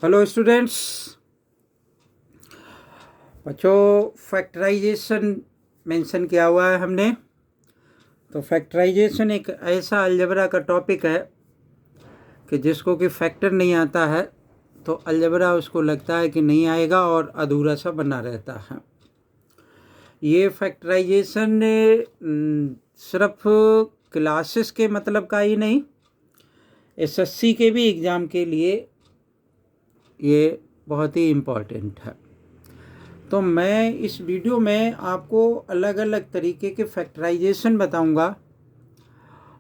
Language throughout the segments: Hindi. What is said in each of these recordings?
Hello students. बच्चों, फैक्टराइजेशन मेंशन किया हुआ है हमने। तो फैक्टराइजेशन एक ऐसा अलजेब्रा का टॉपिक है कि जिसको कि फैक्टर नहीं आता है तो अलजेब्रा उसको लगता है कि नहीं आएगा और अधूरा सा बना रहता है। ये फैक्टराइजेशन सिर्फ क्लासेस के मतलब का ही नहीं, एसएससी के भी एग्ज़ाम के लिए ये बहुत ही इम्पोर्टेंट है। तो मैं इस वीडियो में आपको अलग अलग तरीके के फैक्टराइजेशन बताऊंगा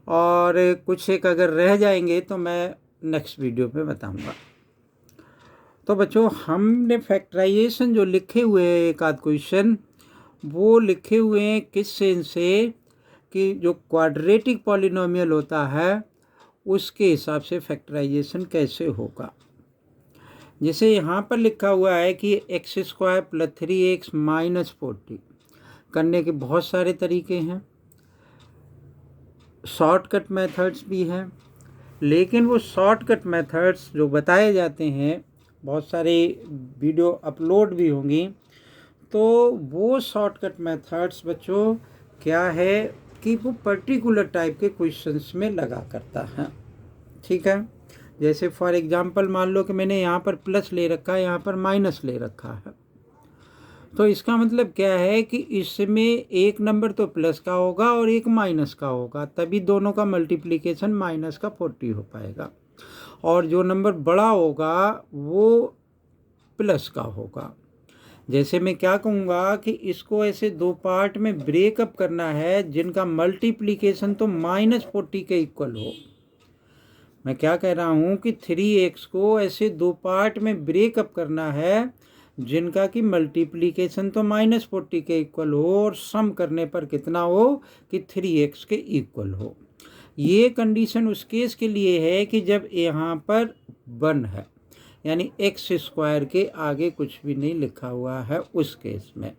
और कुछ एक अगर रह जाएंगे तो मैं नेक्स्ट वीडियो पे बताऊंगा। तो बच्चों, हमने फैक्टराइजेशन जो लिखे हुए हैं एक आध क्वेश्चन, वो लिखे हुए हैं किस सेंस से कि जो क्वाड्रेटिक पॉलिनोमियल होता है उसके हिसाब से फैक्टराइजेशन कैसे होगा। जैसे यहाँ पर लिखा हुआ है कि x² + 3x - 40 करने के बहुत सारे तरीके हैं, शॉर्टकट मेथड्स भी हैं, लेकिन वो शॉर्टकट मेथड्स जो बताए जाते हैं, बहुत सारे वीडियो अपलोड भी होंगी, तो वो शॉर्टकट मेथड्स बच्चों क्या है कि वो पर्टिकुलर टाइप के क्वेश्चंस में लगा करता है। ठीक है, जैसे फॉर एग्जांपल मान लो कि मैंने यहाँ पर प्लस ले रखा है, यहाँ पर माइनस ले रखा है, तो इसका मतलब क्या है कि इसमें एक नंबर तो प्लस का होगा और एक माइनस का होगा, तभी दोनों का मल्टीप्लिकेशन -40 हो पाएगा। और जो नंबर बड़ा होगा वो प्लस का होगा। जैसे मैं क्या कहूँगा कि इसको ऐसे दो पार्ट में ब्रेकअप करना है जिनका मल्टीप्लिकेशन तो -40 के इक्वल हो। मैं क्या कह रहा हूँ कि 3x को ऐसे दो पार्ट में ब्रेकअप करना है जिनका कि मल्टीप्लिकेशन तो -40 के इक्वल हो और सम करने पर कितना हो कि 3x के इक्वल हो। ये कंडीशन उस केस के लिए है कि जब यहाँ पर 1 है, यानी x² के आगे कुछ भी नहीं लिखा हुआ है उस केस में।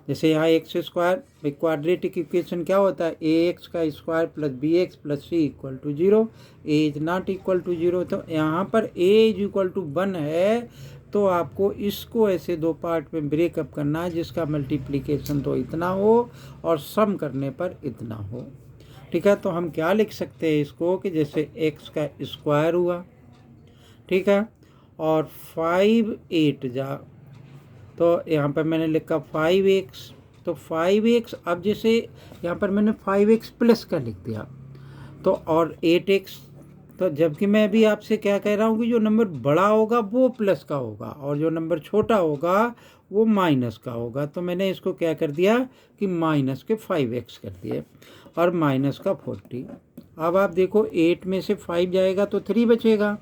जैसे यहाँ x² क्वाड्रेटिक इक्वेशन क्या होता है, ax² + bx + c = 0, a is not equal to 0। तो यहाँ पर a इज इक्वल टू 1 है, तो आपको इसको ऐसे दो पार्ट में ब्रेकअप करना है जिसका मल्टीप्लिकेशन तो इतना हो और सम करने पर इतना हो। ठीक है, तो हम क्या लिख सकते हैं इसको कि जैसे x² हुआ, ठीक है, और 5 8 जा, तो यहाँ पर मैंने लिखा 5x, तो 5x, अब जैसे यहाँ पर मैंने 5x प्लस का लिख दिया, तो और 8x, तो जबकि मैं भी आपसे क्या कह रहा हूँ कि जो नंबर बड़ा होगा वो प्लस का होगा और जो नंबर छोटा होगा वो माइनस का होगा। तो मैंने इसको क्या कर दिया कि माइनस के 5x कर दिए और माइनस का 40। अब आप देखो 8 में से 5 जाएगा तो 3 बचेगा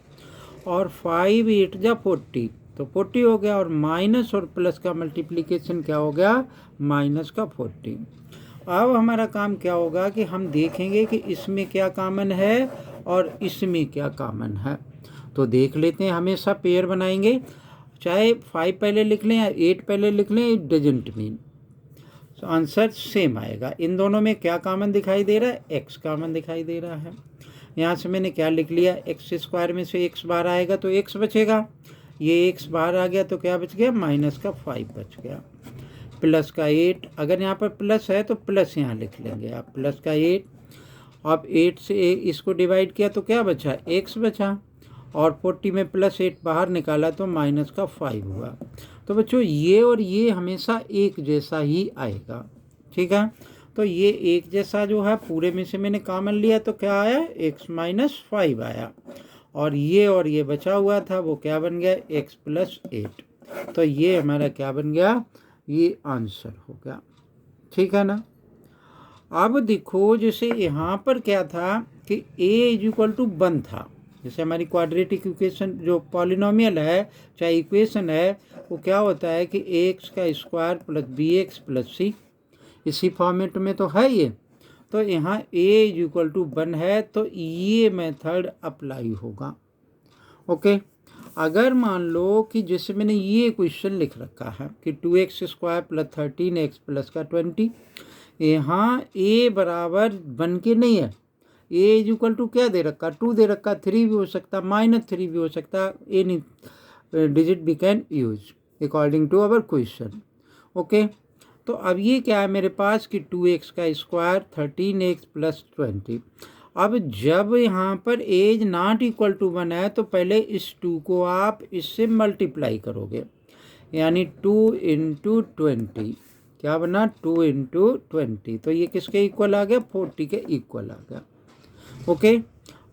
और 5 8 जा 40, तो 40 हो गया और माइनस और प्लस का मल्टीप्लिकेशन क्या हो गया, -40। अब हमारा काम क्या होगा कि हम देखेंगे कि इसमें क्या कॉमन है और इसमें क्या कॉमन है। तो देख लेते हैं, हमेशा पेयर बनाएंगे, चाहे 5 पहले लिख लें या 8 पहले लिख लें, इट डजंट मीन, तो आंसर सेम आएगा। इन दोनों में क्या कॉमन दिखाई दे रहा है, x कॉमन दिखाई दे रहा है। यहाँ से मैंने क्या लिख लिया, x² में से x बाहर आएगा तो x बचेगा, ये x बाहर आ गया तो क्या बच गया, -5 बच गया, प्लस का 8, अगर यहाँ पर प्लस है तो प्लस यहाँ लिख लेंगे आप, प्लस का 8, अब 8 से इसको डिवाइड किया तो क्या बचा, x बचा, और 40 में +8 बाहर निकाला तो -5 हुआ। तो बच्चों ये और ये हमेशा एक जैसा ही आएगा। ठीक है, तो ये एक जैसा जो है पूरे में से मैंने कॉमन लिया तो क्या आया, x - 5 आया, और ये बचा हुआ था वो क्या बन गया, x + 8। तो ये हमारा क्या बन गया, ये आंसर हो गया। ठीक है ना। अब देखो जैसे यहाँ पर क्या था कि a = 1 था, जैसे हमारी क्वाड्रेटिक इक्वेशन जो पॉलिनोमियल है चाहे इक्वेशन है, वो क्या होता है कि ax² + bx + c, इसी फॉर्मेट में तो है ये। तो यहाँ a = 1 है तो ये मेथड अप्लाई होगा। ओके, अगर मान लो कि जैसे मैंने ये क्वेश्चन लिख रखा है कि 2x² + 13x + 20, यहाँ a बराबर 1 के नहीं है, a = क्या दे रखा, 2 दे रखा, 3 भी हो सकता, -3 भी हो सकता, a नहीं, digit we can use according to our question. Okay, तो अब ये क्या है मेरे पास कि 2x का स्क्वायर 13x प्लस 20। अब जब यहाँ पर एज नॉट इक्वल टू 1 है तो पहले इस 2 को आप इससे मल्टीप्लाई करोगे, यानी 2 इंटू 20 क्या बना 2 इंटू 20, तो ये किसके इक्वल आ गया 40 के इक्वल आ गया। ओके,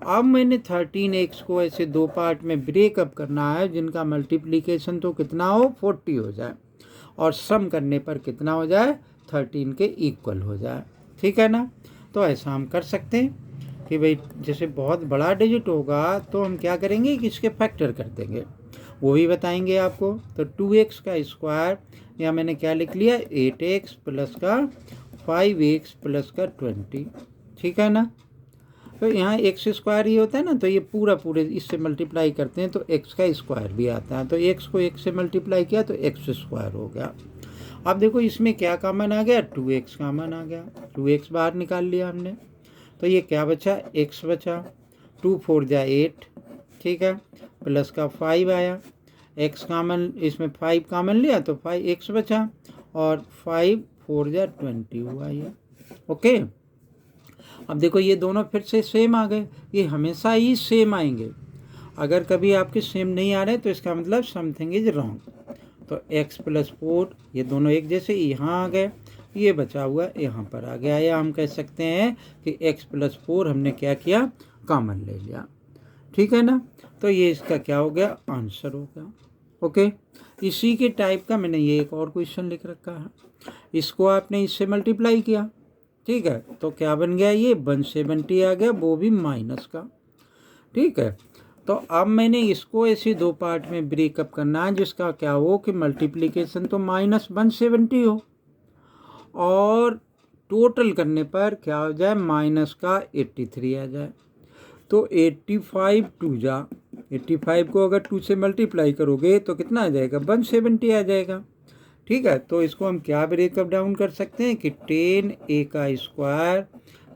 अब मैंने 13x को ऐसे दो पार्ट में ब्रेकअप करना है जिनका मल्टीप्लिकेशन तो कितना हो 40 हो जाए और सम करने पर कितना हो जाए 13 के इक्वल हो जाए। ठीक है ना, तो ऐसा हम कर सकते हैं कि भाई जैसे बहुत बड़ा डिजिट होगा तो हम क्या करेंगे कि इसके फैक्टर कर देंगे, वो भी बताएंगे आपको। तो 2x का स्क्वायर या मैंने क्या लिख लिया 8x प्लस का 5x प्लस का 20। ठीक है ना, तो यहाँ एक्स स्क्वायर ही होता है ना, तो ये पूरे इससे मल्टीप्लाई करते हैं तो एक्स का स्क्वायर भी आता है, तो एक्स को एक्स से मल्टीप्लाई किया तो एक्स स्क्वायर हो गया। अब देखो इसमें क्या कॉमन आ गया 2x कॉमन आ गया, 2x बाहर निकाल लिया हमने, तो ये क्या बचा x बचा, 2 4 जा 8, ठीक है, प्लस का 5 आया, x कॉमन इसमें 5 कॉमन लिया तो 5x बचा और 5 4 जा 20 हुआ ये। ओके, अब देखो ये दोनों फिर से सेम आ गए, ये हमेशा ही सेम आएंगे, अगर कभी आपके सेम नहीं आ रहे तो इसका मतलब समथिंग इज रॉन्ग। तो x प्लस 4 ये दोनों एक जैसे यहाँ आ गए, ये बचा हुआ यहाँ पर आ गया, या हम कह सकते हैं कि x प्लस 4 हमने क्या किया कॉमन ले लिया। ठीक है ना, तो ये इसका क्या हो गया आंसर हो गया। ओके, इसी के टाइप का मैंने ये एक और क्वेश्चन लिख रखा है, इसको आपने इससे मल्टीप्लाई किया, ठीक है, तो क्या बन गया ये 170 आ गया, वो भी माइनस का। ठीक है, तो अब मैंने इसको ऐसे दो पार्ट में ब्रेकअप करना है जिसका क्या हो कि मल्टीप्लिकेशन तो -170 हो और टोटल करने पर क्या हो जाए माइनस का 83 आ जाए। तो 85 2 जा 85 को अगर 2 से मल्टीप्लाई करोगे तो कितना आ जाएगा 170 आ जाएगा। ठीक है, तो इसको हम क्या ब्रेकअप डाउन कर सकते हैं कि 10a का स्क्वायर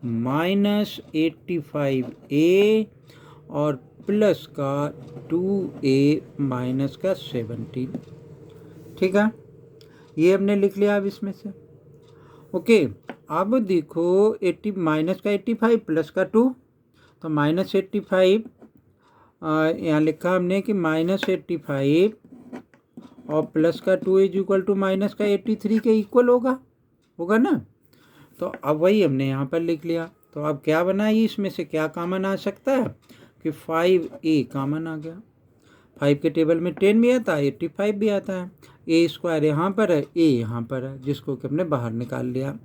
माइनस 85a और प्लस का 2a माइनस का 17। ठीक है, ये हमने लिख लिया अब इसमें से। ओके, अब देखो 80 माइनस का 85 प्लस का 2, तो -85 यहाँ लिखा हमने कि -85 और प्लस का 2 इज इक्वल टू माइनस का 83 के इक्वल होगा ना, तो अब वही हमने यहाँ पर लिख लिया। तो अब क्या बना ये इसमें से क्या कॉमन आ सकता है कि 5a कॉमन आ गया, 5 के टेबल में 10 भी आता है 85 भी आता है, a स्क्वायर यहाँ पर है a यहाँ पर है जिसको कि हमने बाहर निकाल लिया।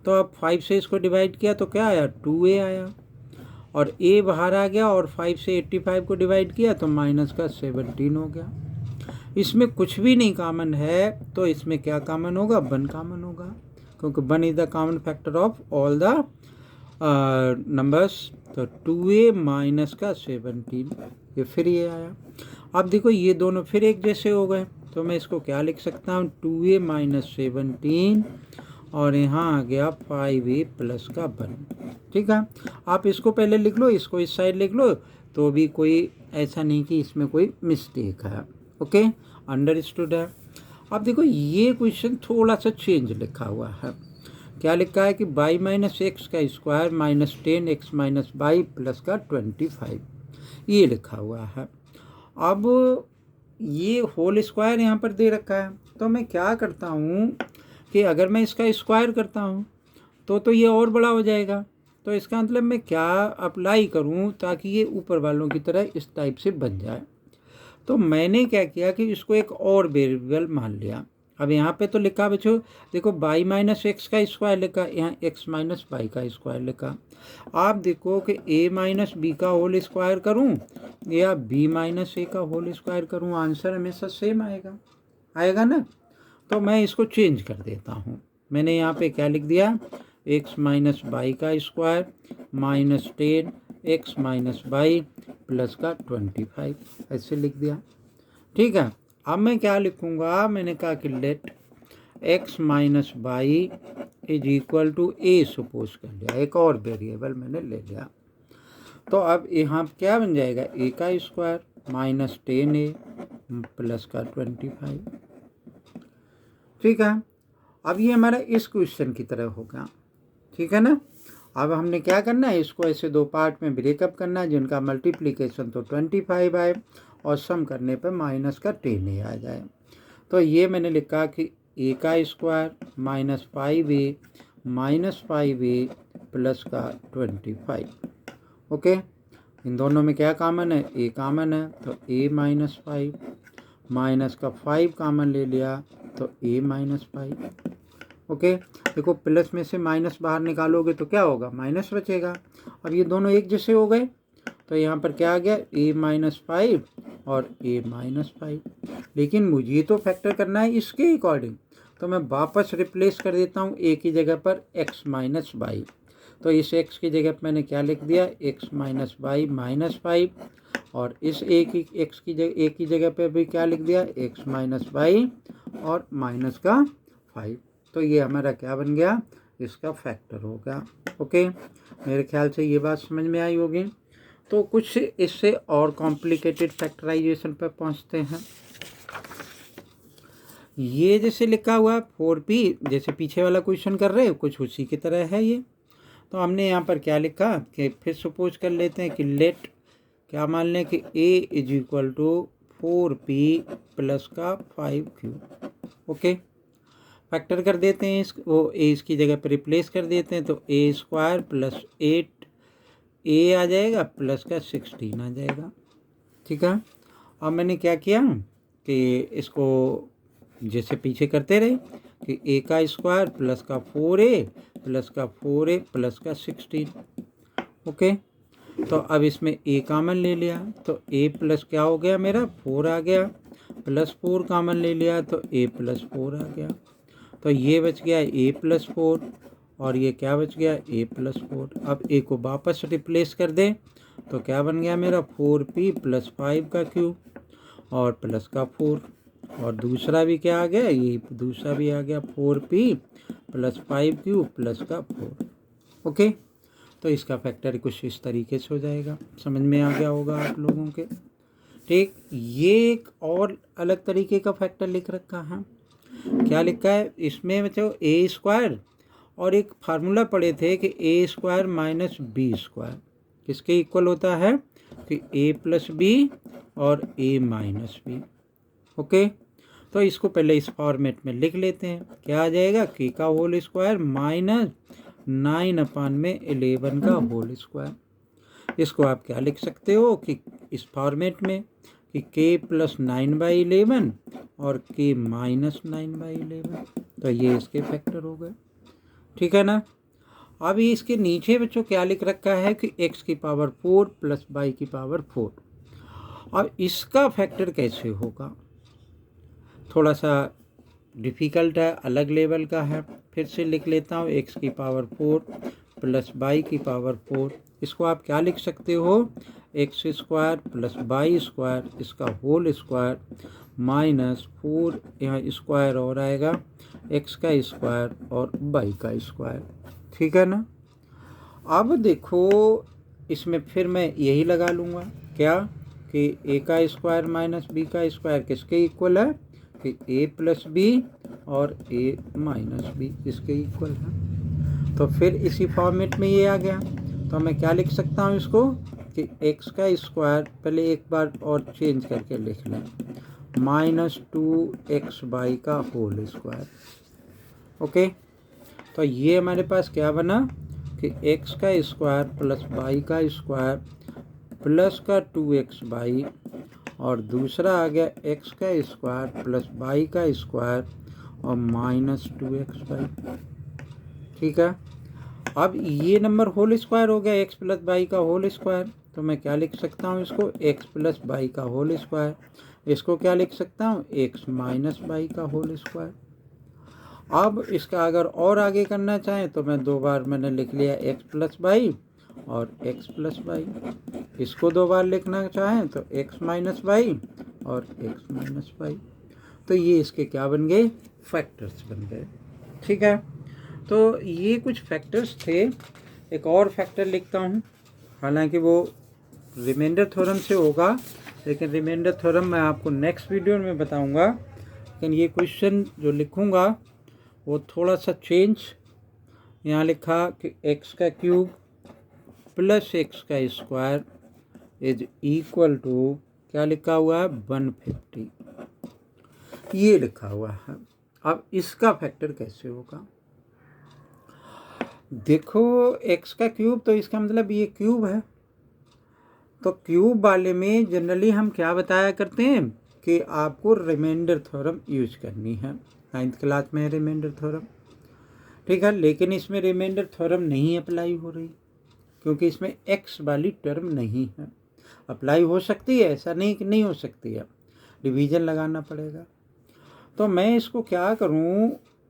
तो अब 5 से इसको डिवाइड किया तो क्या आया 2a आया और a बाहर आ गया और 5 से 85 को डिवाइड किया तो माइनस का 17 हो गया। इसमें कुछ भी नहीं कॉमन है तो इसमें क्या कॉमन होगा 1 कॉमन होगा, क्योंकि 1 is the common factor of all the numbers. तो 2a माइनस का 17 ये फिर ये आया। अब देखो ये दोनों फिर एक जैसे हो गए, तो मैं इसको क्या लिख सकता हूँ 2a माइनस 17 और यहाँ आ गया 5a प्लस का 1। ठीक है, आप इसको पहले लिख लो, इसको इस साइड लिख लो, तो भी कोई ऐसा नहीं कि इसमें कोई मिस्टेक है। ओके, अंडरस्टूड है। अब देखो ये क्वेश्चन थोड़ा सा चेंज लिखा हुआ है, क्या लिखा है कि y माइनस एक्स का square minus 10x minus y plus का 25 ये लिखा हुआ है। अब ये होल स्क्वायर यहाँ पर दे रखा है, तो मैं क्या करता हूँ कि अगर मैं इसका स्क्वायर करता हूँ तो ये और बड़ा हो जाएगा, तो इसका मतलब मैं क्या अप्लाई करूँ ताकि ये ऊपर वालों की तरह इस टाइप से बन जाए। तो मैंने क्या किया कि इसको एक और वेरिएबल मान लिया। अब यहाँ पे तो लिखा बच्चों देखो y माइनस एक्स का स्क्वायर लिखा, यहाँ x माइनस वाई का स्क्वायर लिखा। आप देखो कि a माइनस बी का होल स्क्वायर करूँ या b माइनस ए का होल स्क्वायर करूँ, आंसर हमेशा सेम आएगा ना। तो मैं इसको चेंज कर देता हूँ, मैंने यहाँ पे क्या लिख दिया x माइनस वाई का square minus 10 x minus y plus का 25 ऐसे लिख दिया। ठीक है, अब मैं क्या लिखूँगा, मैंने कहा कि let x minus y is equal to a suppose कर लिया, एक और वेरिएबल मैंने ले लिया। तो अब यहाँ क्या बन जाएगा a का स्क्वायर माइनस 10a प्लस का 25। ठीक है, अब ये हमारा इस क्वेश्चन की तरह होगा। ठीक है ना। अब हमने क्या करना है, इसको ऐसे दो पार्ट में ब्रेकअप करना है, जिनका मल्टीप्लिकेशन तो 25 आए और सम करने पर माइनस का 10 आ जाए। तो ये मैंने लिखा कि ए का स्क्वायर माइनस 5a प्लस का 25। ओके, इन दोनों में क्या कॉमन है, ए कॉमन है, तो a माइनस 5 माइनस का 5 कॉमन ले लिया तो a माइनस 5। ओके, देखो प्लस में से माइनस बाहर निकालोगे तो क्या होगा, माइनस बचेगा। अब ये दोनों एक जैसे हो गए तो यहाँ पर क्या आ गया, a माइनस 5 और a माइनस 5। लेकिन मुझे तो फैक्टर करना है इसके अकॉर्डिंग, तो मैं वापस रिप्लेस कर देता हूँ a की जगह पर x माइनस 5। तो इस x की जगह पर मैंने क्या लिख दिया, x माइनस 5 माइनस 5, और इस a की जगह पे भी क्या लिख दिया, x माइनस 5 और माइनस का 5। तो ये हमारा क्या बन गया, इसका फैक्टर होगा। ओके, मेरे ख्याल से ये बात समझ में आई होगी। तो कुछ इससे और कॉम्प्लिकेटेड फैक्टराइजेशन पर पहुंचते हैं। ये जैसे लिखा हुआ 4p, जैसे पीछे वाला क्वेश्चन कर रहे हो कुछ उसी की तरह है ये। तो हमने यहाँ पर क्या लिखा कि फिर सपोज कर लेते हैं कि लेट क्या मान लें कि a is equal to 4p plus का 5q। ओके, फैक्टर कर देते हैं वो a इसकी जगह पर रिप्लेस कर देते हैं, तो a स्क्वायर प्लस 8a आ जाएगा प्लस का 16 आ जाएगा। ठीक है, अब मैंने क्या किया कि इसको जैसे पीछे करते रहे कि a का स्क्वायर प्लस का 4a प्लस का 4a प्लस का 16। ओके, तो अब इसमें a कॉमन ले लिया तो a प्लस क्या हो गया मेरा 4 आ गया, प्लस 4 कॉमन ले लिया तो a प्लस 4 आ गया। तो ये बच गया a प्लस 4 और ये क्या बच गया, a प्लस 4। अब a को वापस रिप्लेस कर दे तो क्या बन गया मेरा 4p प्लस 5 का क्यूब और प्लस का 4, और दूसरा भी क्या आ गया, ये दूसरा भी आ गया 4p प्लस 5 क्यूब प्लस का 4। ओके, तो इसका फैक्टर कुछ इस तरीके से हो जाएगा। समझ में आ गया होगा आप लोगों के। ठीक, ये एक और अलग तरीके का फैक्टर लिख रखा है। क्या लिखा है इसमें, मतलब a स्क्वायर और एक फार्मूला पढ़े थे कि a square minus b square किसके इक्वल होता है, कि a प्लस बी और a माइनस बी। ओके, तो इसको पहले इस फॉर्मेट में लिख लेते हैं। क्या आ जाएगा, k का होल स्क्वायर माइनस 9/11 का होल स्क्वायर। इसको आप क्या लिख सकते हो कि इस फॉर्मेट में कि k प्लस 9/11 और k माइनस 9/11। तो ये इसके फैक्टर हो गए। ठीक है ना। अब इसके नीचे बच्चों क्या लिख रखा है कि x की पावर 4 प्लस y की पावर 4। अब इसका फैक्टर कैसे होगा, थोड़ा सा डिफ़िकल्ट है, अलग लेवल का है। फिर से लिख लेता हूँ, x की पावर 4 प्लस y की पावर 4। इसको आप क्या लिख सकते हो, x square plus y square इसका होल स्क्वायर माइनस 4 यहाँ स्क्वायर और आएगा x का स्क्वायर और y का स्क्वायर। ठीक है ना। अब देखो इसमें फिर मैं यही लगा लूँगा क्या कि a का स्क्वायर माइनस b का स्क्वायर किसके इक्वल है, कि a प्लस बी और a माइनस बी इसके इक्वल है। तो फिर इसी फॉर्मेट में ये आ गया, तो मैं क्या लिख सकता हूँ इसको कि x का स्क्वायर पहले एक बार और चेंज करके लिख लें, माइनस 2xy का होल स्क्वायर। ओके, तो ये हमारे पास क्या बना कि x का स्क्वायर प्लस y का स्क्वायर प्लस का 2xy और दूसरा आ गया x का स्क्वायर प्लस y का स्क्वायर और माइनस 2xy। ठीक है, अब ये नंबर होल स्क्वायर हो गया x प्लस वाई का होल स्क्वायर, तो मैं क्या लिख सकता हूँ इसको x प्लस वाई का होल स्क्वायर। इसको क्या लिख सकता हूँ, x माइनस वाई का होल स्क्वायर। अब इसका अगर और आगे करना चाहें तो मैं दो बार मैंने लिख लिया x प्लस वाई और x प्लस वाई। इसको दो बार लिखना चाहें तो x माइनस वाई और x माइनस वाई। तो ये इसके क्या बन गए, फैक्टर्स बन गए। ठीक है, तो ये कुछ फैक्टर्स थे। एक और फैक्टर लिखता हूँ, हालांकि वो रिमाइंडर थ्योरम से होगा, लेकिन रिमाइंडर थ्योरम मैं आपको नेक्स्ट वीडियो में बताऊंगा। लेकिन ये क्वेश्चन जो लिखूंगा वो थोड़ा सा चेंज, यहाँ लिखा कि x का क्यूब प्लस x का स्क्वायर इज इक्वल टू, क्या लिखा हुआ है, 150, ये लिखा हुआ है। अब इसका फैक्टर कैसे होगा? देखो x का क्यूब, तो इसका मतलब ये क्यूब है, तो क्यूब वाले में जनरली हम क्या बताया करते हैं कि आपको रिमाइंडर थ्योरम यूज करनी है। 9th क्लास में रिमाइंडर थ्योरम, ठीक है। लेकिन इसमें रिमाइंडर थ्योरम नहीं अप्लाई हो रही, क्योंकि इसमें x वाली टर्म नहीं है। अप्लाई हो सकती है, ऐसा नहीं कि नहीं हो सकती है, डिवीजन लगाना पड़ेगा। तो मैं इसको क्या करूं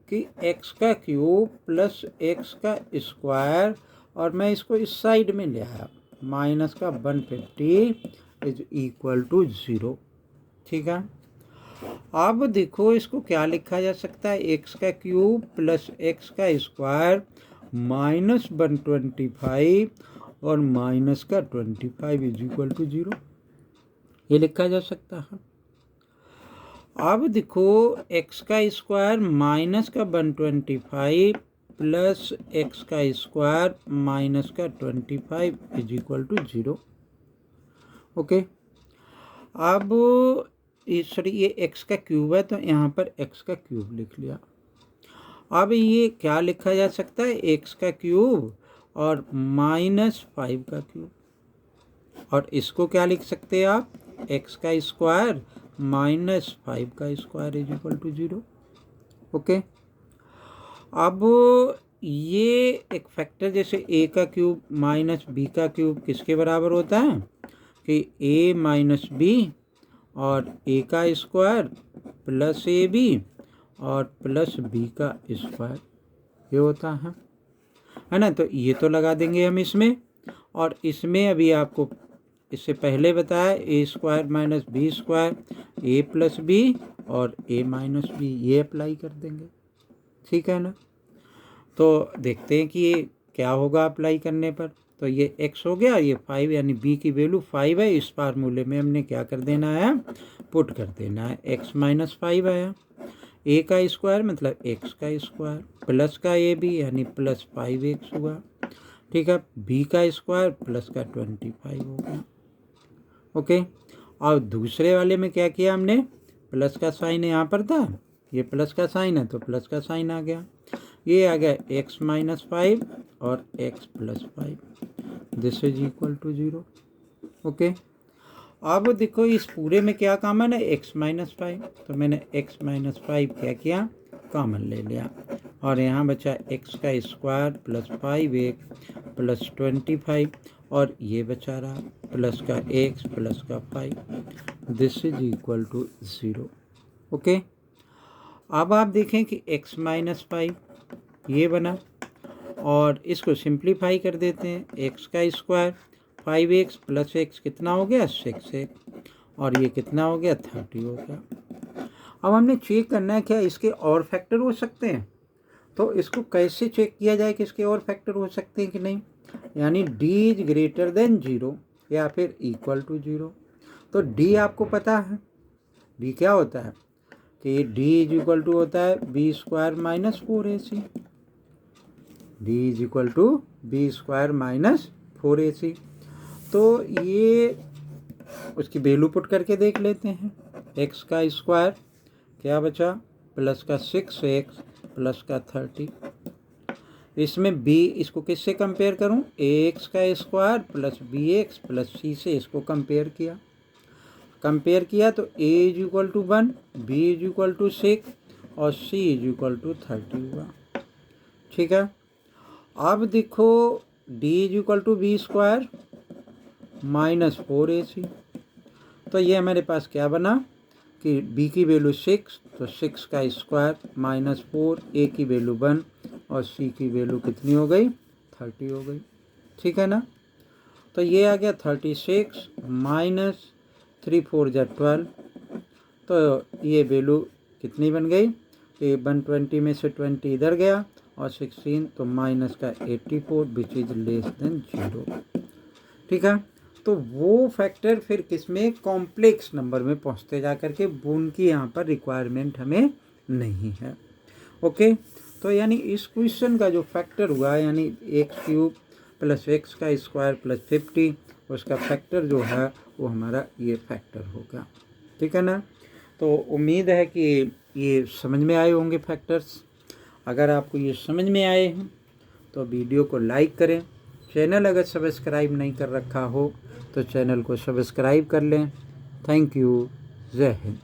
कि x का क्यूब प्लस x का स्क्वायर, और मैं इसको इस साइड में ले आया, माइनस का 150 इज इक्वल टू 0, ठीक है। अब देखो इसको क्या लिखा जा सकता है, x का क्यूब प्लस x का स्क्वायर माइनस 125 और माइनस का 25 इज इक्वल टू 0, ये लिखा जा सकता है। अब देखो x का स्क्वायर माइनस का 125 प्लस x का स्क्वायर माइनस का 25 इज इक्वल टू 0, ओके। अब सॉरी ये x का क्यूब है, तो यहाँ पर x का क्यूब लिख लिया। अब ये क्या लिखा जा सकता है, x का क्यूब और माइनस 5 का क्यूब, और इसको क्या लिख सकते हैं आप, x का स्क्वायर माइनस 5 का square is equal to 0, okay. अब ये एक फैक्टर जैसे a का क्यूब माइनस b का क्यूब किसके बराबर होता है कि a माइनस b और a का स्क्वायर प्लस ab और प्लस b का स्क्वायर, ये होता है ना। तो ये तो लगा देंगे हम इसमें, और इसमें अभी आपको इससे पहले बताया ए स्क्वायर माइनस बी स्क्वायर, ए प्लस बी और ए माइनस बी, ये अप्लाई कर देंगे, ठीक है ना। तो देखते हैं कि ये क्या होगा अप्लाई करने पर। तो ये x हो गया, ये 5 यानी b की वैल्यू 5 है, इस फार्मूले में हमने क्या कर देना है, पुट कर देना है, x माइनस 5 आया, a का स्क्वायर मतलब x का स्क्वायर प्लस का ए बी यानी प्लस 5x हुआ, ठीक है। b का स्क्वायर प्लस का 25 हो गया, ओके। और दूसरे वाले में क्या किया हमने, प्लस का साइन यहाँ पर था, ये प्लस का साइन है तो प्लस का साइन आ गया, ये आ गया x माइनस 5 और x plus 5, this is equal to 0, okay. अब देखो इस पूरे में क्या कॉमन है, x माइनस 5, तो मैंने x माइनस 5 क्या किया, कॉमन ले लिया, और यहाँ बचा x का स्क्वायर प्लस 5x प्लस 25, और ये बचा रहा प्लस का x प्लस का 5, this is equal to 0, okay. अब आप देखें कि x माइनस 5 ये बना, और इसको सिंप्लीफाई कर देते हैं, x का स्क्वायर 5x प्लस x कितना हो गया, 6x, और ये कितना हो गया, 30 हो गया। अब हमने चेक करना है क्या इसके और फैक्टर हो सकते हैं, तो इसको कैसे चेक किया जाए कि इसके और फैक्टर हो सकते हैं कि नहीं, यानी d इज ग्रेटर देन 0 या फिर इक्वल टू 0। तो d आपको पता है, d क्या होता है कि d इज इक्वल टू होता है b square minus 4ac, d is equal to b square minus 4ac। तो ये उसकी वैल्यू पुट करके देख लेते हैं, x का स्क्वायर क्या बचा, प्लस का 6x प्लस का 30, इसमें b इसको किससे कंपेयर करूं, ax का square plus bx plus c से इसको कंपेयर किया तो a is equal to 1, b is equal to 6 और c इज इक्वल टू 30 हुआ, ठीक है। अब देखो d is equal to b square minus 4ac, तो ये हमारे पास क्या बना कि b की वैल्यू 6, तो 6 का स्क्वायर माइनस 4, a की वैल्यू 1 और c की वैल्यू कितनी हो गई, 30 हो गई, ठीक है ना। तो ये आ गया 36 माइनस 3 4 जा 12, तो ये वैल्यू कितनी बन गई, कि 120 में से 20 इधर गया और 16, तो माइनस का 84 विच इज लेस देन 0, ठीक है। तो वो फैक्टर फिर किस में, कॉम्प्लेक्स नंबर में पहुंचते जा करके, उनकी यहाँ पर रिक्वायरमेंट हमें नहीं है। ओके, तो यानी इस क्वेश्चन का जो फैक्टर हुआ यानी x³ + x² + 50, उसका फैक्टर जो है वो हमारा ये फैक्टर होगा। ठीक है ना। तो उम्मीद है कि ये समझ में आए होंगे फैक्टर्स। अगर आपको ये समझ में आए हैं तो वीडियो को लाइक करें। चैनल अगर सब्सक्राइब नहीं कर रखा हो तो चैनल को सब्सक्राइब कर लें। Thank you. जय हिंद।